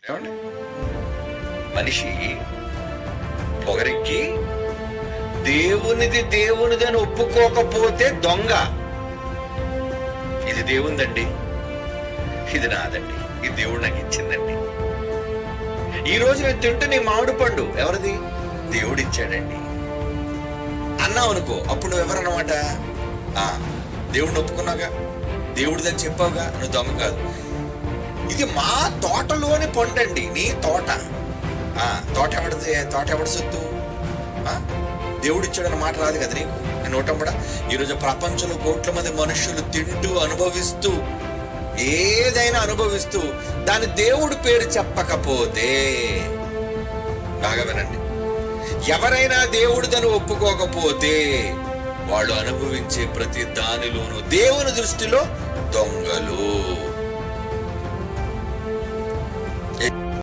ఏమండి, మనిషి పొగరెక్కి దేవునిది అని ఒప్పుకోకపోతే దొంగ. ఇది దేవుందండి, ఇది నాదండి, ఇది దేవుడు నాకు ఇచ్చిందండి. ఈ రోజు నేను తింటున్న మామిడి పండు ఎవరిది? దేవుడిచ్చాడండి అన్నావు అనుకో, అప్పుడు నువ్వు ఎవరన్నమాట? దేవుడిని ఒప్పుకున్నావుగా, దేవుడిదని చెప్పావుగా, నువ్వు దొంగ కాదు. ఇది మా తోటలోని పండండి, నీ తోట. తోట ఎవడిది? తోట ఎవడి సొత్తు? దేవుడు ఇచ్చాడన్న మాట రాదు కదా నీకు, నేను నోటంబడ. ఈరోజు ప్రపంచంలో కోట్ల మంది మనుషులు తింటూ అనుభవిస్తూ ఏదైనా అనుభవిస్తూ దాని దేవుడి పేరు చెప్పకపోతే, బాగా వినండి, ఎవరైనా దేవుడిదని ఒప్పుకోకపోతే వాళ్ళు అనుభవించే ప్రతి దానిలోనూ దేవుని దృష్టిలో దొంగలు.